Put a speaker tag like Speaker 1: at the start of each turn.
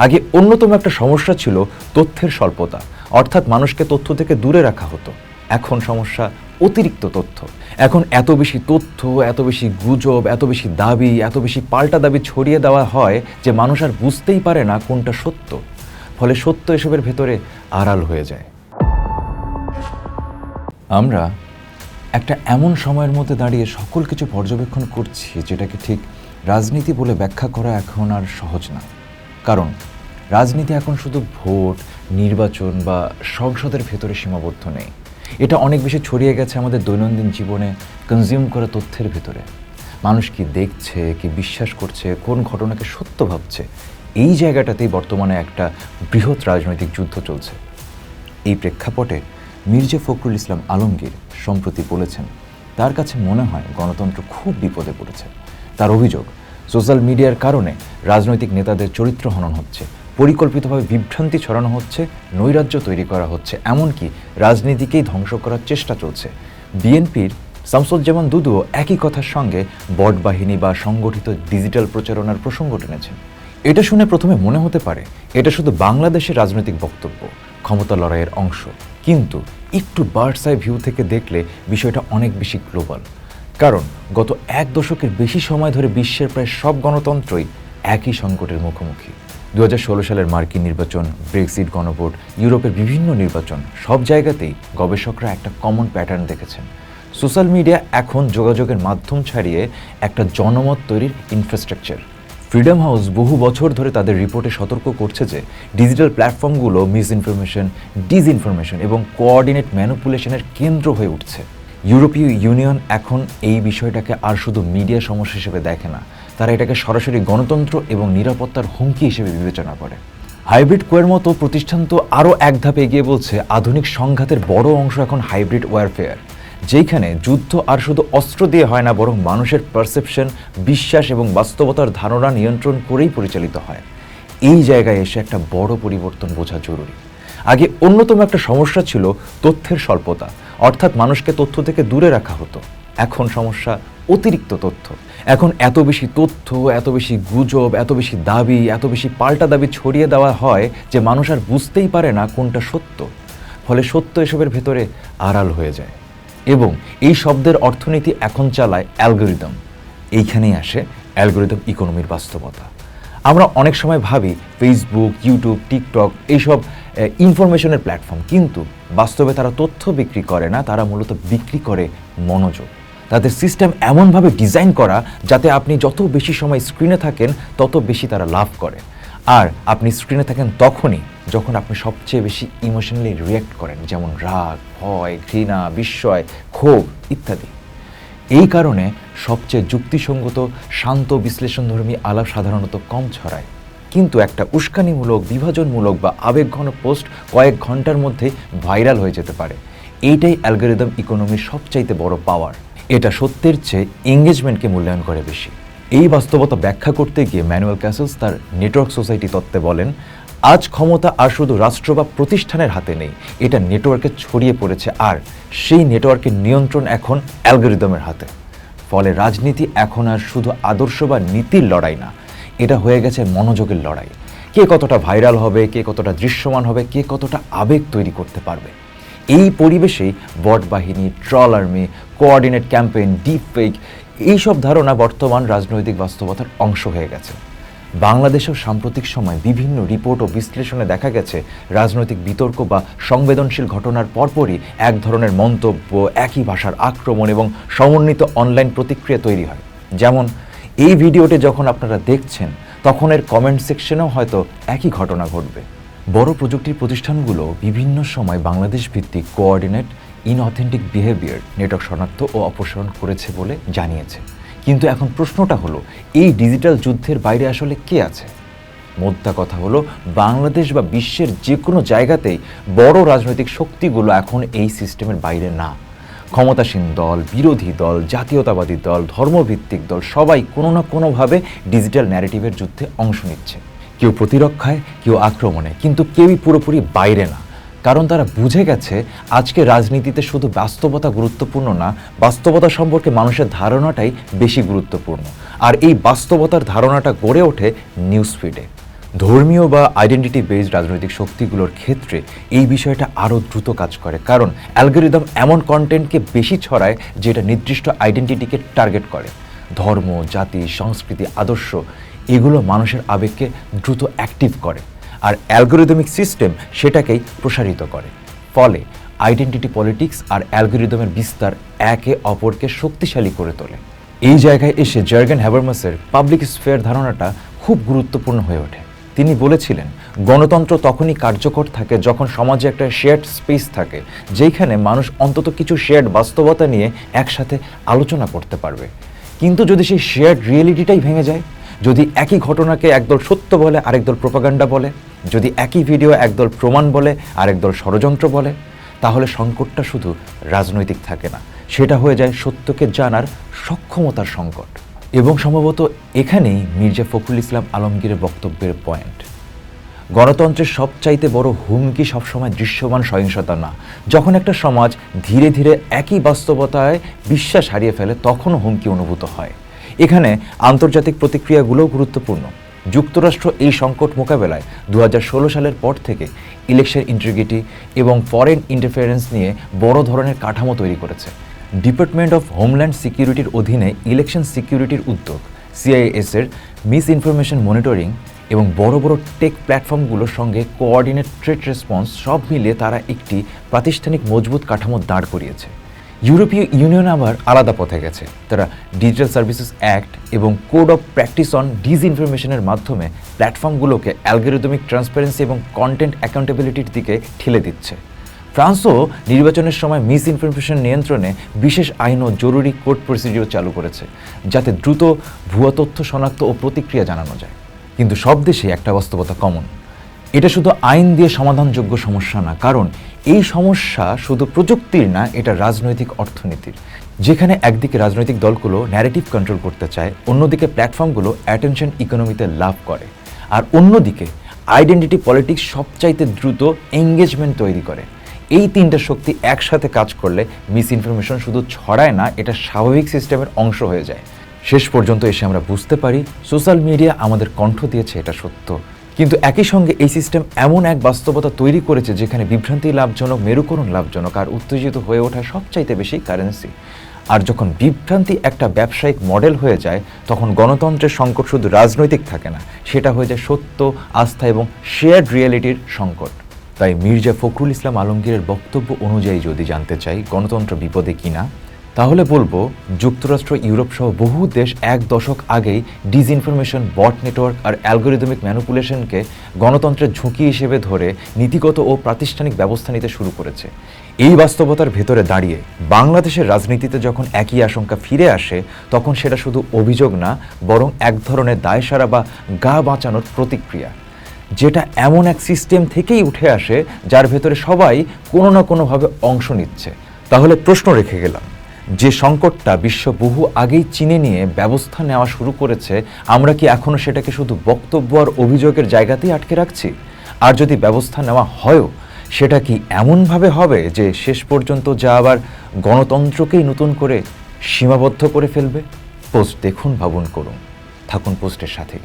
Speaker 1: আগে অন্যতম একটা সমস্যা ছিল তথ্যের স্বল্পতা, অর্থাৎ মানুষকে তথ্য থেকে দূরে রাখা হতো। এখন সমস্যা অতিরিক্ত তথ্য। এখন এত বেশি তথ্য, এত বেশি গুজব, এত বেশি দাবি, এত বেশি পাল্টা দাবি ছড়িয়ে দেওয়া হয় যে মানুষ আর বুঝতেই পারে না কোনটা সত্য। ফলে সত্য এসবের ভেতরে আড়াল হয়ে যায়। আমরা একটা এমন সময়ের মধ্যে দাঁড়িয়ে সকল কিছু পর্যবেক্ষণ করছি যেটাকে ঠিক রাজনীতি বলে ব্যাখ্যা করা এখন আর সহজ না। কারণ রাজনীতি এখন শুধু ভোট, নির্বাচন বা সংসদের ভেতরে সীমাবদ্ধ নেই। এটা অনেক বেশি ছড়িয়ে গেছে আমাদের দৈনন্দিন জীবনে কনজিউম করা তথ্যের ভেতরে। মানুষ কি দেখছে, কি বিশ্বাস করছে, কোন ঘটনাকে সত্য ভাবছে, এই জায়গাটাতেই বর্তমানে একটা বৃহৎ রাজনৈতিক যুদ্ধ চলছে। এই প্রেক্ষাপটে মির্জা ফখরুল ইসলাম আলমগীর সম্প্রতি বলেছেন তার কাছে মনে হয় গণতন্ত্র খুব বিপদে পড়েছে। তার অভিযোগ, সোশ্যাল মিডিয়ার কারণে রাজনৈতিক নেতাদের চরিত্র হনন হচ্ছে, পরিকল্পিতভাবে বিভ্রান্তি ছড়ানো হচ্ছে, নৈরাজ্য তৈরি করা হচ্ছে, এমনকি রাজনীতিকেই ধ্বংস করার চেষ্টা চলছে। বিএনপির শামসুজ্জামান দুদুও একই কথার সঙ্গে বট বাহিনী বা সংগঠিত ডিজিটাল প্রচারণার প্রসঙ্গ টেনেছেন। এটা শুনে প্রথমে মনে হতে পারে এটা শুধু বাংলাদেশের রাজনৈতিক বক্তব্য, ক্ষমতা লড়াইয়ের অংশ। কিন্তু একটু বার্ডস আই ভিউ থেকে দেখলে বিষয়টা অনেক বেশি গ্লোবাল। কারণ গত এক দশকের বেশি সময় ধরে বিশ্বের প্রায় সব গণতন্ত্রই একই সংকটের মুখোমুখি। 2016 সালের মার্কিন নির্বাচন, ব্রেক্সিট, গণভোট, ইউরোপের বিভিন্ন নির্বাচন, সব জায়গাতেই গবেষকরা একটা কমন প্যাটার্ন দেখেছেন। সোশ্যাল মিডিয়া এখন যোগাযোগের মাধ্যম ছাড়িয়ে একটা জনমত তৈরির ইনফ্রাস্ট্রাকচার। ফ্রিডম হাউস বহু বছর ধরে তাদের রিপোর্টে সতর্ক করছে যে ডিজিটাল প্ল্যাটফর্মগুলো মিসইনফরমেশন, ডিসইনফরমেশন এবং কোঅর্ডিনেট ম্যানিপুলেশনের কেন্দ্র হয়ে উঠছে। ইউরোপীয় ইউনিয়ন এখন এই বিষয়টাকে আর শুধু মিডিয়া সমস্যা হিসেবে দেখে না, তারা এটাকে সরাসরি গণতন্ত্র এবং নিরাপত্তার হুমকি হিসেবে বিবেচনা করে। হাইব্রিড কোয়ের মতো প্রতিষ্ঠান তো আরও এক ধাপ এগিয়ে বলছে আধুনিক সংঘাতের বড় অংশ এখন হাইব্রিড ওয়ারফেয়ার, যেখানে যুদ্ধ আর শুধু অস্ত্র দিয়ে হয় না, বরং মানুষের পারসেপশন, বিশ্বাস এবং বাস্তবতার ধারণা নিয়ন্ত্রণ করেই পরিচালিত হয়। এই জায়গায় এসে একটা বড় পরিবর্তন বোঝা জরুরি। আগে অন্যতম একটা সমস্যা ছিল তথ্যের স্বল্পতা, অর্থাৎ মানুষকে তথ্য থেকে দূরে রাখা হতো। এখন সমস্যা অতিরিক্ত তথ্য। এখন এত বেশি তথ্য, এত বেশি গুজব, এত বেশি দাবি, এত বেশি পাল্টা দাবি ছড়িয়ে দেওয়া হয় যে মানুষ আর বুঝতেই পারে না কোনটা সত্য। ফলে সত্য এসবের ভেতরে আড়াল হয়ে যায়। এবং এই শব্দের অর্থনীতি এখন চালায় অ্যালগোরিদম। এইখানেই আসে অ্যালগোরিদম ইকোনমির বাস্তবতা। আমরা অনেক সময় ভাবি ফেসবুক, ইউটিউব, টিকটক এইসব ইনফরমেশনের প্ল্যাটফর্ম, কিন্তু বাস্তবে তারা তথ্য বিক্রি করে না, তারা মূলত বিক্রি করে মনোযোগ। তাদের সিস্টেম এমনভাবে ডিজাইন করা যাতে আপনি যত বেশি সময় স্ক্রিনে থাকেন তত বেশি তারা লাভ করে। আর আপনি স্ক্রিনে থাকেন তখনই যখন আপনি সবচেয়ে বেশি ইমোশনালি রিয়্যাক্ট করেন, যেমন রাগ, ভয়, ঘৃণা, বিস্ময়, ক্ষোভ ইত্যাদি। এই কারণে সবচেয়ে যুক্তিসঙ্গত, শান্ত, বিশ্লেষণধর্মী আলাপ সাধারণত কম ছড়ায়। কিন্তু একটা উস্কানিমূলক, বিভাজনমূলক বা আবেগঘন পোস্ট কয়েক ঘন্টার মধ্যে ভাইরাল হয়ে যেতে পারে। এইটাই অ্যালগোরিদম ইকোনমির সবচাইতে বড় পাওয়ার। এটা সত্যের চেয়ে এঙ্গেজমেন্টকে মূল্যায়ন করে বেশি। এই বাস্তবতা ব্যাখ্যা করতে গিয়ে ম্যানুয়েল ক্যাসেলস তার নেটওয়ার্ক সোসাইটি তত্ত্বে বলেন, আজ ক্ষমতা আর শুধু রাষ্ট্র বা প্রতিষ্ঠানের হাতে নেই, এটা নেটওয়ার্কে ছড়িয়ে পড়েছে, আর সেই নেটওয়ার্কের নিয়ন্ত্রণ এখন অ্যালগোরিদমের হাতে। ফলে রাজনীতি এখন আর শুধু আদর্শ বা নীতির লড়াই না, এটা হয়ে গেছে মনোযোগের লড়াই। কে কতটা ভাইরাল হবে, কে কতটা দৃশ্যমান হবে, কে কতটা আবেগ তৈরি করতে পারবে। এই পরিবেশেই বট বাহিনী, troll army, coordinate campaign, deep fake এইসব ধারণা বর্তমান রাজনৈতিক বাস্তবতার অংশ হয়ে গেছে। বাংলাদেশেও সাম্প্রতিক সময় বিভিন্ন রিপোর্ট ও বিশ্লেষণে দেখা গেছে রাজনৈতিক বিতর্ক বা সংবেদনশীল ঘটনার পরপরই এক ধরনের মন্তব্য, একই ভাষার আক্রমণ এবং সমন্বিত অনলাইন প্রতিক্রিয়া তৈরি হয়। যেমন এই ভিডিওটি যখন আপনারা দেখছেন তখন এর কমেন্ট সেকশনেও হয়তো একই ঘটনা ঘটবে। বড় প্রযুক্তির প্রতিষ্ঠানগুলো বিভিন্ন সময় বাংলাদেশ ভিত্তিক কোঅর্ডিনেট ইনঅথেন্টিক বিহেভিয়ার নেটওয়ার্ক শনাক্ত ও অপসারণ করেছে বলে জানিয়েছে। কিন্তু এখন প্রশ্নটা হলো, এই ডিজিটাল যুদ্ধের বাইরে আসলে কে আছে? মোদ্দা কথা হলো, বাংলাদেশ বা বিশ্বের যে কোনো জায়গাতেই বড় রাজনৈতিক শক্তিগুলো এখন এই সিস্টেমের বাইরে না। ক্ষমতাসীন দল, বিরোধী দল, জাতীয়তাবাদী দল, ধর্মভিত্তিক দল সবাই কোনো না কোনোভাবে ডিজিটাল ন্যারেটিভের যুদ্ধে অংশ নিচ্ছে। কেউ প্রতিরক্ষায়, কেউ আক্রমণে, কিন্তু কেউই পুরোপুরি বাইরে না। কারণ তারা বুঝে গেছে আজকে রাজনীতিতে শুধু বাস্তবতা গুরুত্বপূর্ণ না, বাস্তবতা সম্পর্কে মানুষের ধারণাটাই বেশি গুরুত্বপূর্ণ। আর এই বাস্তবতার ধারণাটা গড়ে ওঠে নিউজ ফিডে। ধর্মীয় বা আইডেন্টিটি বেসড রাজনৈতিক শক্তিগুলোর ক্ষেত্রে এই বিষয়টা আরও দ্রুত কাজ করে, কারণ অ্যালগরিদম এমন কন্টেন্টকে বেশি ছড়ায় যেটা নির্দিষ্ট আইডেন্টিটিকে টার্গেট করে। ধর্ম, জাতি, সংস্কৃতি, আদর্শ এগুলো মানুষের আবেগকে দ্রুত অ্যাক্টিভ করে, আর অ্যালগরিদমিক সিস্টেম সেটাকেই প্রসারিত করে। ফলে আইডেন্টিটি পলিটিক্স আর অ্যালগরিদমের বিস্তার একে অপরকে শক্তিশালী করে তোলে। এই জায়গায় এসে জার্গেন হ্যাবারমাসের পাবলিক স্ফিয়ার ধারণাটা খুব গুরুত্বপূর্ণ হয়ে ওঠে। তিনি বলেছিলেন, গণতন্ত্র তখনই কার্যকর থাকে যখন সমাজে একটা শেয়ার্ড স্পেস থাকে, যেখানে মানুষ অন্তত কিছু শেয়ার্ড বাস্তবতা নিয়ে একসাথে আলোচনা করতে পারবে। কিন্তু যদি সেই শেয়ার্ড রিয়েলিটিটাই ভেঙে যায়, যদি একই ঘটনাকে একদল সত্য বলে আরেক দল প্রোপাগান্ডা বলে, যদি একই ভিডিও একদল প্রমাণ বলে আরেক দল ষড়যন্ত্র বলে, তাহলে সংকটটা শুধু রাজনৈতিক থাকে না, সেটা হয়ে যায় সত্যকে জানার সক্ষমতার সংকট। এবং সম্ভবত এখানেই মির্জা ফখরুল ইসলাম আলমগীরের বক্তব্যের পয়েন্ট। গণতন্ত্রের সবচাইতে বড় হুমকি সবসময় দৃশ্যমান সহিংসতা না। যখন একটা সমাজ ধীরে ধীরে একই বাস্তবতায় বিশ্বাস হারিয়ে ফেলে, তখনও হুমকি অনুভূত হয়। এখানে আন্তর্জাতিক প্রতিক্রিয়াগুলোও গুরুত্বপূর্ণ। যুক্তরাষ্ট্র এই সংকট মোকাবেলায় 2016 সালের পর থেকে ইলেকশন ইন্টিগ্রিটি এবং ফরেন ইন্টারফারেন্স নিয়ে বড় ধরনের কাঠামো তৈরি করেছে। ডিপার্টমেন্ট অফ হোমল্যান্ড সিকিউরিটির অধীনে ইলেকশন সিকিউরিটির উদ্যোগ, সিআইএসের মিস ইনফরমেশন মনিটরিং এবং বড় বড় টেক প্ল্যাটফর্মগুলোর সঙ্গে কোঅর্ডিনেট থ্রেট রেসপন্স সব মিলিয়ে তারা একটি প্রাতিষ্ঠানিক মজবুত কাঠামো দাঁড় করিয়েছে। ইউরোপীয় ইউনিয়ন আবার আলাদা পথে গেছে। তারা ডিজিটাল সার্ভিসেস অ্যাক্ট এবং কোড অফ প্র্যাকটিস অন ডিসইনফরমেশনের মাধ্যমে প্ল্যাটফর্মগুলোকে অ্যালগরিদমিক ট্রান্সপারেন্সি এবং কন্টেন্ট অ্যাকাউন্টেবিলিটির দিকে ঠেলে দিচ্ছে। ফ্রান্সও নির্বাচনের সময় মিস ইনফরমেশন নিয়ন্ত্রণে বিশেষ আইন ও জরুরি কোর্ট প্রসিডিওর চালু করেছে, যাতে দ্রুত ভুয়া তথ্য শনাক্ত ও প্রতিক্রিয়া জানানো যায়। কিন্তু সব দেশে একটা বাস্তবতা কমন, এটা শুধু আইন দিয়ে সমাধানযোগ্য সমস্যা না, কারণ এই সমস্যা শুধু প্রযুক্তির না, এটা রাজনৈতিক অর্থনীতির। যেখানে একদিকে রাজনৈতিক দলগুলো ন্যারেটিভ কন্ট্রোল করতে চায়, অন্যদিকে প্ল্যাটফর্মগুলো অ্যাটেনশন ইকোনমিতে লাভ করে, আর অন্যদিকে আইডেন্টিটি পলিটিক্স সবচাইতে দ্রুত এঙ্গেজমেন্ট তৈরি করে। এই তিনটা শক্তি একসাথে কাজ করলে মিস ইনফরমেশন শুধু ছড়ায় না, এটা স্বাভাবিক সিস্টেমের অংশ হয়ে যায়। শেষ পর্যন্ত এসে আমরা বুঝতে পারি সোশ্যাল মিডিয়া আমাদের কণ্ঠ দিয়েছে, এটা সত্য, কিন্তু একই সঙ্গে এই সিস্টেম এমন এক বাস্তবতা তৈরি করেছে যেখানে বিভ্রান্তি লাভজনক, মেরুকরণ লাভজনক, আর উত্তেজিত হয়ে ওঠা সবচাইতে বেশি কারেন্সি। আর যখন বিভ্রান্তি একটা ব্যবসায়িক মডেল হয়ে যায়, তখন গণতন্ত্রের সংকট শুধু রাজনৈতিক থাকে না, সেটা হয়ে যায় সত্য, আস্থা এবং শেয়ার্ড রিয়েলিটির সংকট। তাই মির্জা ফখরুল ইসলাম আলমগীরের বক্তব্য অনুযায়ী যদি জানতে চাই গণতন্ত্র বিপদে কিনা, তাহলে বলবো যুক্তরাষ্ট্র, ইউরোপ সহ বহু দেশ এক দশক আগেই ডিসইনফরমেশন, বট নেটওয়ার্ক আর অ্যালগরিদমিক ম্যানিপুলেশনকে গণতন্ত্রের ঝুঁকি হিসেবে ধরে নীতিগত ও প্রাতিষ্ঠানিক ব্যবস্থা নিতে শুরু করেছে। এই বাস্তবতার ভেতরে দাঁড়িয়ে বাংলাদেশের রাজনীতিতে যখন একই আশঙ্কা ফিরে আসে, তখন সেটা শুধু অভিযোগ না, বরং এক ধরনের দায়সারা বা গা বাঁচানোর প্রতিক্রিয়া, যেটা এমন এক সিস্টেম থেকেই উঠে আসে যার ভেতরে সবাই কোনো না কোনোভাবে অংশ নিচ্ছে। তাহলে প্রশ্ন রেখে গেলাম, যে সংকটটা বিশ্ব বহু আগেই চিনে নিয়ে ব্যবস্থা নেওয়া শুরু করেছে, আমরা কি এখনও সেটাকে শুধু বক্তব্য আর অভিযোগের জায়গাতেই আটকে রাখছি? আর যদি ব্যবস্থা নেওয়া হয়ও, সেটা কি এমনভাবে হবে যে শেষ পর্যন্ত যা আবার গণতন্ত্রকেই নতুন করে সীমাবদ্ধ করে ফেলবে? পোস্ট দেখুন, ভাবুন, করুন, থাকুন পোস্টের সাথেই।